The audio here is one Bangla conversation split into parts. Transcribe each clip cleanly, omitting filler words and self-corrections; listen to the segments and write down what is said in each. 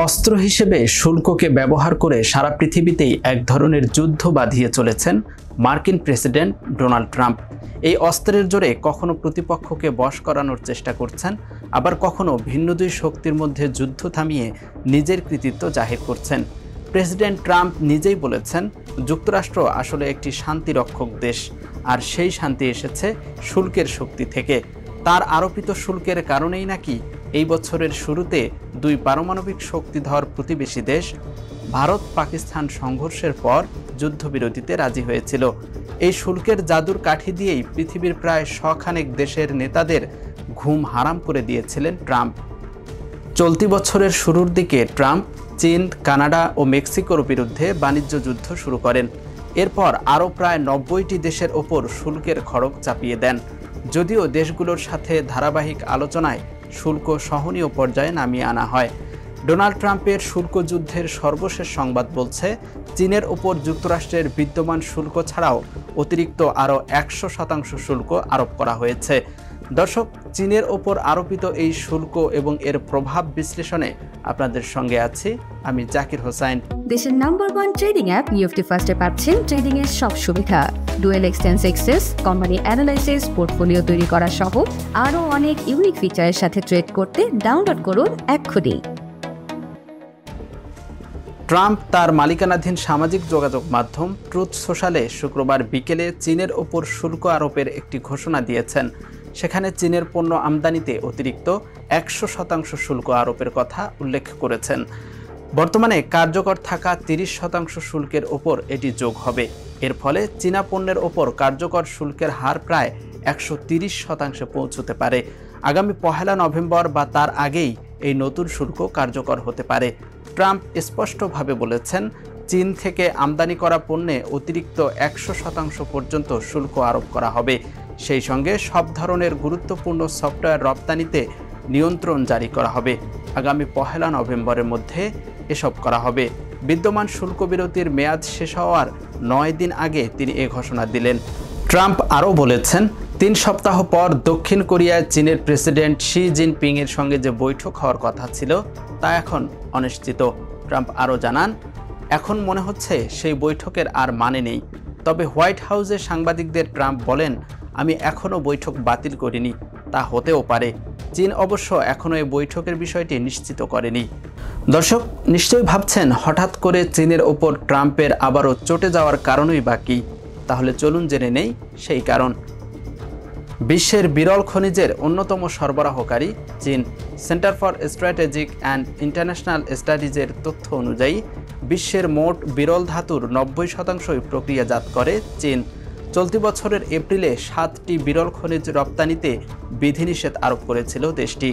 অস্ত্র হিসেবে শুল্ককে ব্যবহার করে সারা পৃথিবীতেই এক ধরনের যুদ্ধ বাঁধিয়ে চলেছেন মার্কিন প্রেসিডেন্ট ডোনাল্ড ট্রাম্প। এই অস্ত্রের জোরে কখনো প্রতিপক্ষকে বশ করানোর চেষ্টা করছেন, আবার কখনো ভিন্ন দুই শক্তির মধ্যে যুদ্ধ থামিয়ে নিজের কৃতিত্ব জাহির করছেন। প্রেসিডেন্ট ট্রাম্প নিজেই বলেছেন, যুক্তরাষ্ট্র আসলে একটি শান্তিরক্ষক দেশ, আর সেই শান্তি এসেছে শুল্কের শক্তি থেকে। তার আরোপিত শুল্কের কারণেই নাকি এই বছরের শুরুতে দুই পারমাণবিক শক্তিধর প্রতিবেশী দেশ ভারত পাকিস্তান সংঘর্ষের পর যুদ্ধবিরতিতে রাজি হয়েছিল। এই শুল্কের জাদুর কাঠি দিয়েই পৃথিবীর প্রায় শখানেক দেশের নেতাদের ঘুম হারাম করে দিয়েছিলেন ট্রাম্প। চলতি বছরের শুরুর দিকে ট্রাম্প চীন, কানাডা ও মেক্সিকোর বিরুদ্ধে বাণিজ্য যুদ্ধ শুরু করেন। এরপর আরও প্রায় 90টি দেশের ওপর শুল্কের খড়গ চাপিয়ে দেন। যদিও দেশগুলোর সাথে ধারাবাহিক আলোচনায় শুল্ক সহনীয় পর্যায়ে নামিয়ে আনা হয়। ডোনাল্ড ট্রাম্পের শুল্ক যুদ্ধের সর্বশেষ সংবাদ বলছে, চীনের ওপর যুক্তরাষ্ট্রের বিদ্যমান শুল্ক ছাড়াও অতিরিক্ত আরও 100% শুল্ক আরোপ করা হয়েছে। দর্শক, চীনের ওপর আরোপিত এই শুল্ক এবং এর প্রভাব বিশ্লেষণে আপনাদের সঙ্গে আছি আমি জাকির হোসাইন। দেশের নাম্বার 1 ট্রেডিং অ্যাপ নিফটি ফার্স্টে পাচ্ছেন ট্রেডিং এর সব সুবিধা, dual exchange access, company analysis, portfolio তৈরি করা সহ আরও অনেক ইউনিক ফিচারের সাথে ট্রেড করতে ডাউনলোড করুন এক্ষুনি। ট্রাম্প তার মালিকানাধীন সামাজিক যোগাযোগ মাধ্যম ট্রুথ সোশ্যালে শুক্রবার বিকেলে চীনের ওপর শুল্ক আরোপের একটি ঘোষণা দিয়েছেন। সেখানে চীনের পণ্য আমদানিতে অতিরিক্ত 100% শুল্ক আরোপের কথা উল্লেখ করেছেন। বর্তমানে কার্যকর থাকা 30% শুল্কের ওপর এটি যোগ হবে। এর ফলে চীনা পণ্যের ওপর কার্যকর শুল্কের হার প্রায় 130% পৌঁছতে পারে। আগামী 1 নভেম্বর বা তার আগেই এই নতুন শুল্ক কার্যকর হতে পারে। ট্রাম্প স্পষ্টভাবে বলেছেন, চীন থেকে আমদানি করা পণ্যে অতিরিক্ত 100% পর্যন্ত শুল্ক আরোপ করা হবে। সেই সঙ্গে সব ধরনের গুরুত্বপূর্ণ সফটওয়্যার রপ্তানিতে নিয়ন্ত্রণ জারি করা হবে। আগামী 1 নভেম্বরের মধ্যে এসব করা হবে। বিদ্যমান শুল্ক বিরতির মেয়াদ শেষ হওয়ার 9 দিন আগে তিনি এ ঘোষণা দিলেন। ট্রাম্প আরও বলেছেন, 3 সপ্তাহ পর দক্ষিণ কোরিয়ায় চীনের প্রেসিডেন্ট শি জিনপিং এর সঙ্গে যে বৈঠক হওয়ার কথা ছিল তা এখন অনিশ্চিত। ট্রাম্প আরও জানান, এখন মনে হচ্ছে সেই বৈঠকের আর মানে নেই। তবে হোয়াইট হাউসে সাংবাদিকদের ট্রাম্প বলেন, আমি এখনও বৈঠক বাতিল করিনি, তা হতেও পারে। চীন অবশ্য এখনও এই বৈঠকের বিষয়টি নিশ্চিত করেনি। দর্শক, নিশ্চয়ই ভাবছেন হঠাৎ করে চীনের ওপর ট্রাম্পের আবারও চটে যাওয়ার কারণই বা কী? তাহলে চলুন জেনে নেই সেই কারণ। বিশ্বের বিরল খনিজের অন্যতম সরবরাহকারী চীন। Centre for strategic and international স্টাডিজের তথ্য অনুযায়ী বিশ্বের মোট বিরল ধাতুর 90%ই প্রক্রিয়াজাত করে চীন। চলতি বছরের এপ্রিলে 7টি বিরল খনিজ রপ্তানিতে বিধিনিষেধ আরোপ করেছিল দেশটি।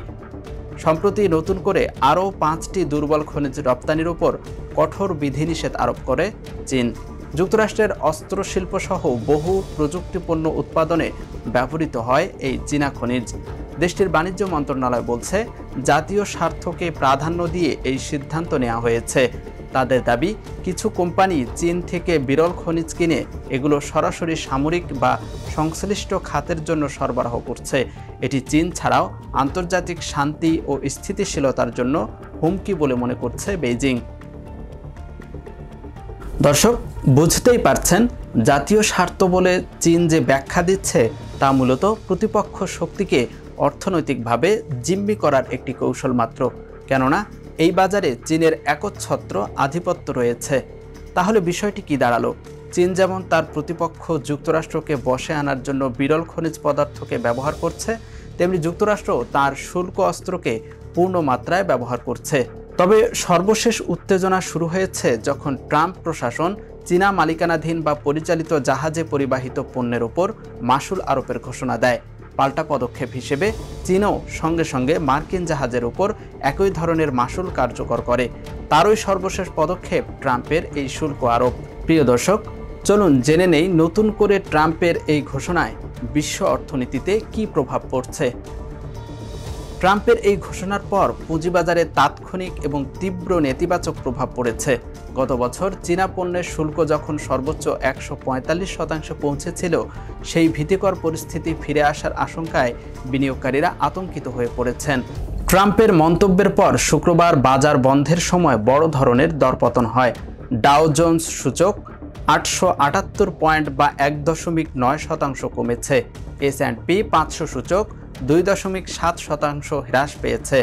সম্প্রতি নতুন করে আরও 5টি দুর্বল খনিজ রপ্তানির ওপর কঠোর বিধিনিষেধ আরোপ করে চীন। যুক্তরাষ্ট্রের অস্ত্র শিল্প সহ বহু প্রযুক্তিপণ্য উৎপাদনে ব্যবহৃত হয় এই চীনা খনিজ। দেশটির বাণিজ্য মন্ত্রণালয় বলছে, জাতীয় স্বার্থকে প্রাধান্য দিয়ে এই সিদ্ধান্ত নেওয়া হয়েছে। তাদের দাবি, কিছু কোম্পানি চীন থেকে বিরল খনিজ কিনে এগুলো সরাসরি সামরিক বা সংশ্লিষ্ট খাতের জন্য সরবরাহ করছে। এটি চীন ছাড়াও আন্তর্জাতিক শান্তি ও স্থিতিশীলতার জন্য হুমকি বলে মনে করছে বেইজিং। দর্শক, বুঝতেই পারছেন, জাতীয় স্বার্থ বলে চীন যে ব্যাখ্যা দিচ্ছে তা মূলত প্রতিপক্ষ শক্তিকে অর্থনৈতিকভাবে জিম্মি করার একটি কৌশল মাত্র। কেননা এই বাজারে চীনের একচ্ছত্র আধিপত্য রয়েছে। তাহলে বিষয়টি কি দাঁড়ালো? চীন যেমন তার প্রতিপক্ষ যুক্তরাষ্ট্রকে বশে আনার জন্য বিরল খনিজ পদার্থকে ব্যবহার করছে, তেমনি যুক্তরাষ্ট্র তার শুল্ক অস্ত্রকে পূর্ণ মাত্রায় ব্যবহার করছে। তবে সর্বশেষ উত্তেজনা শুরু হয়েছে যখন ট্রাম্প প্রশাসন চীনা মালিকানাধীন বা পরিচালিত জাহাজে পরিবাহিত পণ্যের ওপর মাশুল আরোপের ঘোষণা দেয়। পাল্টা পদক্ষেপ হিসেবে চীনও সঙ্গে সঙ্গে মার্কিন জাহাজের উপর একই ধরনের মাশুল কার্যকর করে। তারই সর্বশেষ পদক্ষেপ ট্রাম্পের এই শুল্ক আরোপ। প্রিয় দর্শক, চলুন জেনে নেই নতুন করে ট্রাম্পের এই ঘোষণায় বিশ্ব অর্থনীতিতে কী প্রভাব পড়ছে। ট্রাম্পের এই ঘোষণার পর পুঁজিবাজারে তাৎক্ষণিক এবং তীব্র নেতিবাচক প্রভাব পড়েছে। গত বছর চীনা পণ্যের শুল্ক যখন সর্বোচ্চ 145% পৌঁছেছিল, সেই ভীতিকর পরিস্থিতি ফিরে আসার আশঙ্কায় বিনিয়োগকারীরা আতঙ্কিত হয়ে পড়েছেন। ট্রাম্পের মন্তব্যের পর শুক্রবার বাজার বন্ধের সময় বড় ধরনের দরপতন হয়। ডাও জোন্স সূচক 878 পয়েন্ট বা 1.9% কমেছে। S&P 500 সূচক 2.7% হ্রাস পেয়েছে।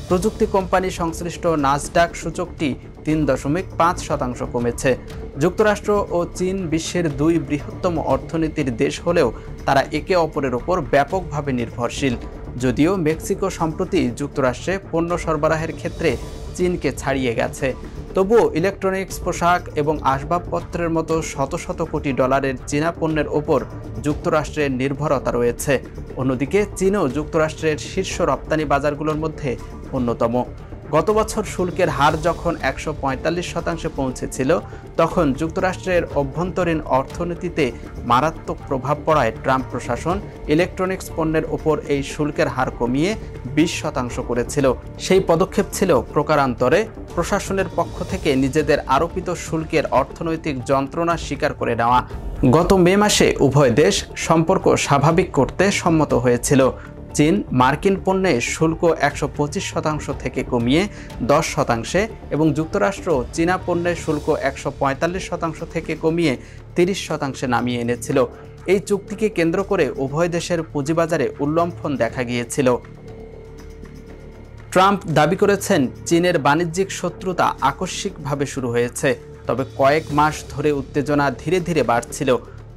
প্রযুক্তি কোম্পানি সংশ্লিষ্ট নাসডাক সূচকটি 3.5% কমেছে। যুক্তরাষ্ট্র ও চীন বিশ্বের দুই বৃহত্তম অর্থনীতির দেশ হলেও তারা একে অপরের ওপর ব্যাপকভাবে নির্ভরশীল। যদিও মেক্সিকো সম্প্রতি যুক্তরাষ্ট্রে পণ্য সরবরাহের ক্ষেত্রে চীনকে ছাড়িয়ে গেছে, তবুও ইলেকট্রনিক্স, পোশাক এবং আসবাবপত্রের মতো শত শত কোটি ডলারের চীনা পণ্যের ওপর যুক্তরাষ্ট্রের নির্ভরতা রয়েছে। অন্যদিকে চীনও যুক্তরাষ্ট্রের শীর্ষ রপ্তানি বাজারগুলোর মধ্যে অন্যতম। গত বছর শুল্কের হার যখন 145% পৌঁছেছিল, তখন যুক্তরাষ্ট্রের অভ্যন্তরীণ অর্থনীতিতে মারাত্মক প্রভাব পড়ায় ট্রাম্প প্রশাসন ইলেকট্রনিক্স পণ্যের ওপর এই শুল্কের হার কমিয়ে 20% করেছিল। সেই পদক্ষেপ ছিল প্রকারান্তরে প্রশাসনের পক্ষ থেকে নিজেদের আরোপিত শুল্কের অর্থনৈতিক যন্ত্রণা স্বীকার করে নেওয়া। গত মে মাসে উভয় দেশ সম্পর্ক স্বাভাবিক করতে সম্মত হয়েছিল। চীন মার্কিন পণ্যে শুল্ক 125% থেকে কমিয়ে 10% এবং যুক্তরাষ্ট্র চীনা পণ্যের শুল্ক 145% থেকে কমিয়ে 30% নামিয়ে এনেছিল। এই চুক্তিকে কেন্দ্র করে উভয় দেশের পুঁজিবাজারে উল্লম্ফন দেখা গিয়েছিল। ট্রাম্প দাবি করেছেন, চীনের বাণিজ্যিক শত্রুতা আকস্মিকভাবে শুরু হয়েছে, তবে কয়েক মাস ধরে উত্তেজনা ধীরে ধীরে বাড়ছিল।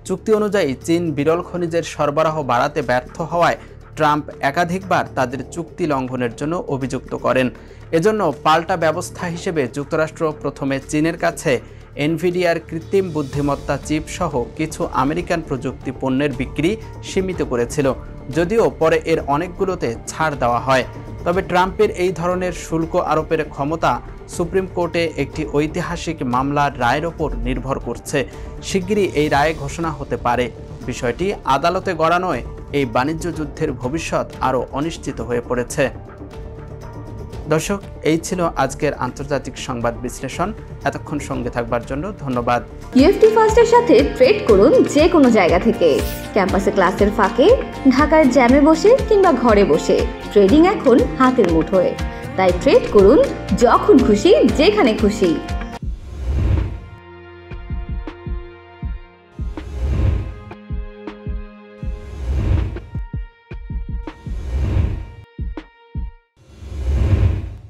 চুক্তি অনুযায়ী চীন বিরল খনিজের সরবরাহ বাড়াতে ব্যর্থ হওয়ায় ট্রাম্প একাধিকবার তাদের চুক্তি লঙ্ঘনের জন্য অভিযুক্ত করেন। এজন্য পাল্টা ব্যবস্থা হিসেবে যুক্তরাষ্ট্র প্রথমে চীনের কাছে এনভিডিয়ার কৃত্রিম বুদ্ধিমত্তা চিপ সহ কিছু আমেরিকান প্রযুক্তি পণ্যের বিক্রি সীমিত করেছিল, যদিও পরে এর অনেকগুলোতে ছাড় দেওয়া হয়। তবে ট্রাম্পের এই ধরনের শুল্ক আরোপের ক্ষমতা সুপ্রিম কোর্টে একটি ঐতিহাসিক মামলার রায়ের ওপর নির্ভর করছে। শিগগিরই এই রায় ঘোষণা হতে পারে। বিষয়টি আদালতে গড়া নয়, এই বাণিজ্য যুদ্ধের ভবিষ্যৎ আরও অনিশ্চিত হয়ে পড়েছে। দর্শক, এই ছিল আজকের আন্তর্জাতিক সংবাদ বিশ্লেষণ। এতক্ষণ সঙ্গে থাকবার জন্য ধন্যবাদ। ইউএফটি ফার্স্টের সাথে ট্রেড করুন যে কোনো জায়গা থেকে। ক্যাম্পাসে ক্লাসের ফাঁকে, ঢাকার জ্যামে বসে কিংবা ঘরে বসে, ট্রেডিং এখন হাতের মুঠোয়। তাই ট্রেড করুন যখন খুশি, যেখানে খুশি।